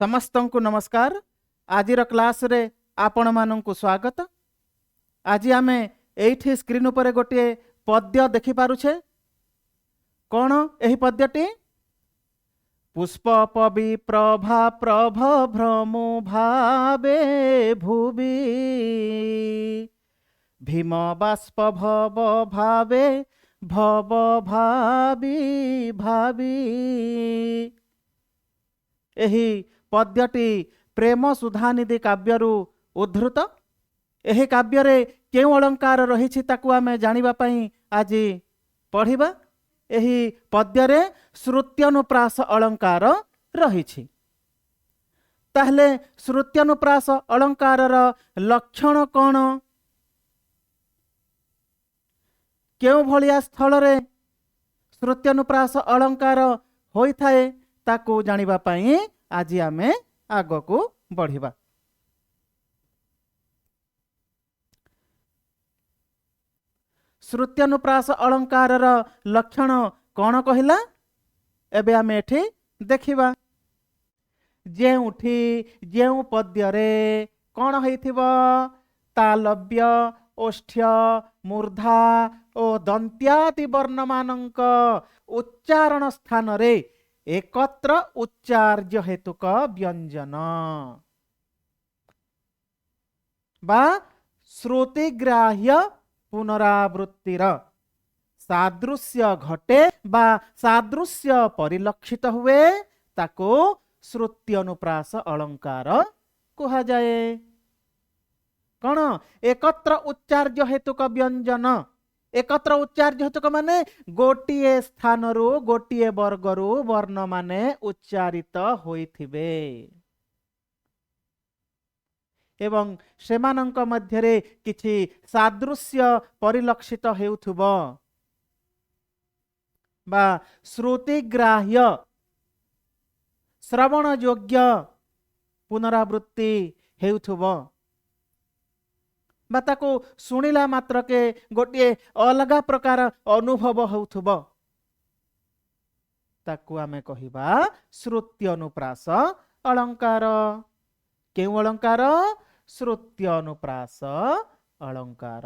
समस्तंकु नमस्कार। आजिर क्लास रे आपण मानंकु स्वागत। आज आमे एठी स्क्रीन उपरे गोटे पद्य देखि पारुछे। कोन एही पद्यटी? पुष्प पवि प्रभा प्रभ भ्रमो भावे भुवि भीम बाष्प भव भावे भव भावी भावी। एही पद्यटी प्रेम सुधानिधि काव्यरू उद्धृत। एही काव्य केउं अलंकार रहिछि ताकू आमे जानिबा पई आज पढ़िबा। एही पद्य श्रुत्यनुप्रास अलंकार रहिछि। ताहले श्रुत्यनुप्रास अलंकारर लक्षण कोन? केउं भलिया स्थल रे श्रुत्यनुप्रास अलंकार होइथाए ताकू जानिबा पई आज आमे आगकू बढ़िबा। श्रुत्यनुप्रास अलंकारर लक्षण कोन कहिला? एबे आमे एठी देखिबा। जेउठी जेउ पद्यरे कोन होइथिबो तालव्य ओष्ठ्य मूर्धा ओ दंत्यादि वर्णमानंक उच्चारण स्थान रे एकत्र उच्चार्य हेतुक व्यंजन बा श्रुतिग्राह्य पुनरावृत्तिर सादृश्य घटे बा सादृश्य परिलक्षित हुए ताको श्रुत्यनुप्रास अलंकार कहा जाए। कौन? एकत्र उच्चार्य हेतुक व्यंजन। एकत्र उच्चार्य हेतुक माने गोटिए स्थान रु गोटिए वर्गरु वर्ण माने उच्चारित होइथिबे एवं सेमानंक मध्यरे किछि सादृश्य परिलक्षित हेउथुबो बा श्रुतिग्राह्य श्रवण योग्य पुनरावृत्ति हेउथुबो बा ताको सुनिला मात्र के गोटे अलगा प्रकार अनुभव होउथुबो ताकू आमे कहिबा श्रुत्यनुप्रास अलंकार। केउ अलंकार? श्रुत्यनुप्रास अलंकार।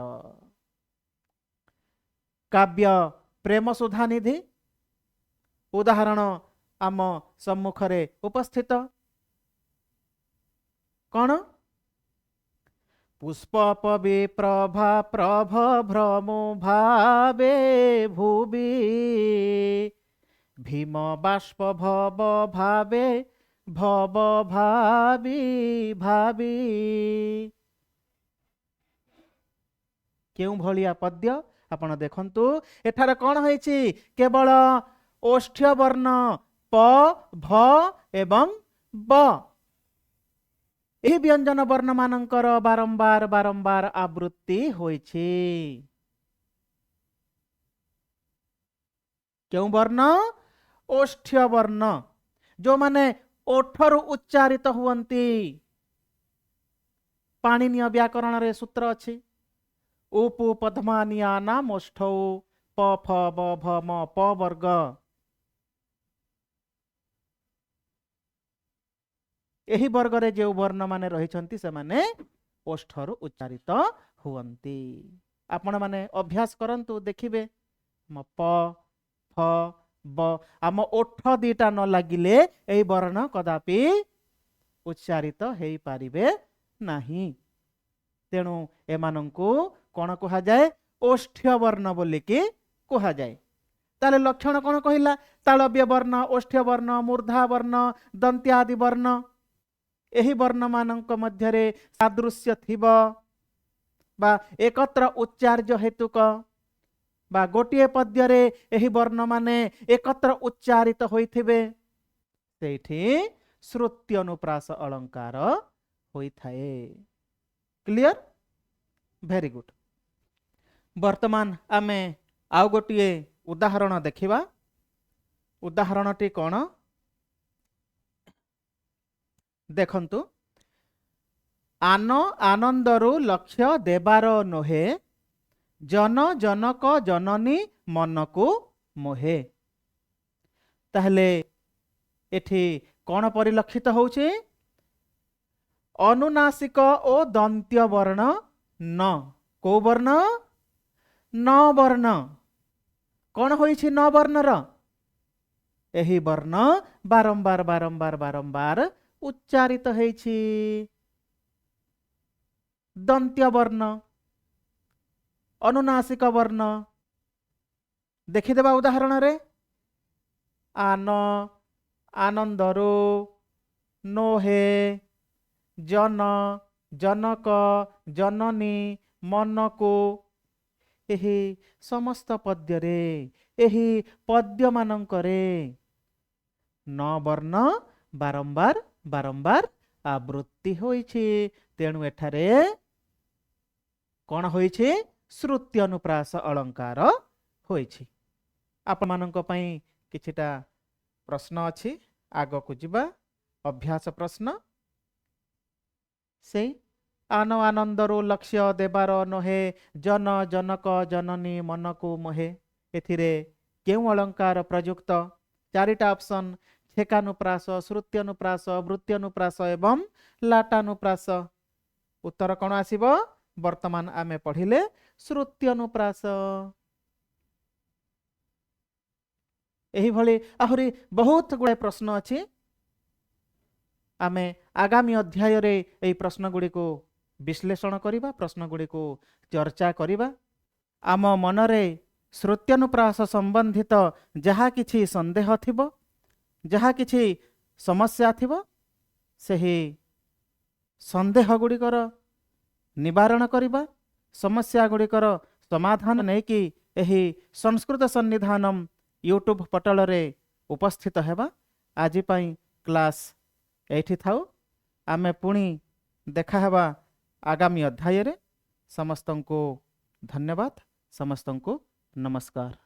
काव्य प्रेम सुधानिधि उदाहरण आम सम्मुखरे उपस्थित। कौन? पुष्प पवि प्रभा प्रभ भ्रमो भावे भुवि भीम बाष्प भव भावे भव भावी भावी। केउं भलिया पद्य आपण देखंतु। एठार कोन होइछि? केवल ओष्ठ्य वर्ण प भ एवं ब एही व्यंजन वर्ण मानंकर बारंबार बारंबार आवृत्ति होइछि। केउं वर्ण? ओष्ठ्य वर्ण जो माने ओठरु उच्चारित हुवंती। पाणिनीय व्याकरण रे सूत्र अछि उपु पद्मानिया नाम ओष्ठौ प फ ब भ म प वर्ग। एही वर्ग रे जे वर्ण माने रहिछंती से माने ओष्ठरु उच्चारित हुवंती। आपण माने अभ्यास करंतु देखिबे म प फ ब आम ओठ दीटा न लागिले एही वर्ण कदापि उच्चारित हेई पारिबे नाही। तेणु एमानंकु कोन कहा जाए? ओष्ठ्य वर्ण बोलिकी कहा जाए। ताले लक्षण कोन कहिला? तालव्य वर्ण ओष्ठ्य वर्ण मूर्धा वर्ण दंत्यादि वर्ण एही वर्ण मानंक मध्यरे सादृश्य थिबो बा एकत्र उच्चार्य हेतुक बा गोटिए पद्य रे एही वर्ण माने एकत्र उच्चारित होइथिबे सेठी श्रुत्यनुप्रास अलंकार होइथाए। क्लियर? Very good. वर्तमान आमे आउ गोटिए उदाहरण देखिबा। उदाहरणटी कोन? देखंतु। आन आनंदरु लक्ष्य देबार नोहे जन जनक जननी मनकु मोहे। ताहले एठी କ'ଣ ପରିଲକ୍ଷିତ ହେଉଛି? ଅନୁନାସିକ ଓ ଦନ୍ତ୍ୟ ବର୍ଣ୍ଣ ନ। କୋଉ ବର୍ଣ୍ଣ? ନ ବର୍ଣ୍ଣ। କ'ଣ ହୋଇଛି ନ ବର୍ଣ୍ଣର? ଏହି ବର୍ଣ୍ଣ ବାରମ୍ବାର ବାରମ୍ବାର ବାରମ୍ବାର ଉଚ୍ଚାରିତ ହେଇଛି। ଦନ୍ତ୍ୟ ବର୍ଣ୍ଣ, ଅନୁନାସିକ ବର୍ଣ୍ଣ। ଦେଖିଦେବା ଉଦାହରଣରେ। ଆନ, ଆନନ୍ଦରୁ, ନୋହେ, ଜନ, ଜନକ, ଜନନୀ, ମନକୁ। ଏହି ସମସ୍ତ ପଦ୍ୟରେ, ଏହି ପଦ୍ୟମାନଙ୍କରେ ନ ବର୍ଣ୍ଣ ବାରମ୍ବାର ବାରମ୍ବାର ଆବୃତ୍ତି ହୋଇଛି। ତେଣୁ ଏଠାରେ କ'ଣ ହୋଇଛି? ଶ୍ରୁତି ଅନୁପ୍ରାସ ଅଳଙ୍କାର ହୋଇଛି। ଆପଣମାନଙ୍କ ପାଇଁ କିଛିଟା ପ୍ରଶ୍ନ ଅଛି, ଆଗକୁ ଯିବା। ଅଭ୍ୟାସ ପ୍ରଶ୍ନ। ସେଇ ଆନ, ଆନନ୍ଦରୁ ଲକ୍ଷ୍ୟ ଦେବାର ନୋହେ, ଜନ, ଜନକ, ଜନନୀ, ମନକୁ ମୋହେ। ଏଥିରେ କେଉଁ ଅଳଙ୍କାର ପ୍ରଯୁକ୍ତ? ଚାରିଟା ଅପସନ୍: ଛେକାନୁପ୍ରାସ, ଶ୍ରୁତି ଅନୁପ୍ରାସ, ବୃତ୍ତି ଅନୁପ୍ରାସ ଏବଂ ଲାଟାନୁପ୍ରାସ। ଉତ୍ତର କ'ଣ ଆସିବ? ବର୍ତ୍ତମାନ ଆମେ ପଢ଼ିଲେ ଶ୍ରୁତି ଅନୁପ୍ରାସ। ଏହିଭଳି ଆହୁରି ବହୁତ ଗୁଡ଼ାଏ ପ୍ରଶ୍ନ ଅଛି। ଆମେ ଆଗାମୀ ଅଧ୍ୟାୟରେ ଏହି ପ୍ରଶ୍ନଗୁଡ଼ିକୁ ବିଶ୍ଳେଷଣ କରିବା, ପ୍ରଶ୍ନଗୁଡ଼ିକୁ ଚର୍ଚ୍ଚା କରିବା। ଆମ ମନରେ ଶ୍ରୁତ୍ୟନୁପ୍ରାସ ସମ୍ବନ୍ଧିତ ଯାହା କିଛି ସନ୍ଦେହ ଥିବ, ଯାହା କିଛି ସମସ୍ୟା ଥିବ, ସେହି ସନ୍ଦେହ ଗୁଡ଼ିକର ନିବାରଣ କରିବା, ସମସ୍ୟା ଗୁଡ଼ିକର ସମାଧାନ ନେଇକି ଏହି ସଂସ୍କୃତ ସନ୍ନିଧାନମ୍ ୟୁଟ୍ୟୁବ୍ ପଟଳରେ ଉପସ୍ଥିତ ହେବା। ଆଜି ପାଇଁ କ୍ଲାସ୍ ଏଇଠି ଥାଉ। ଆମେ ପୁଣି ଦେଖା ହେବା ଆଗାମୀ ଅଧ୍ୟାୟରେ। ସମସ୍ତଙ୍କୁ ଧନ୍ୟବାଦ, ସମସ୍ତଙ୍କୁ ନମସ୍କାର।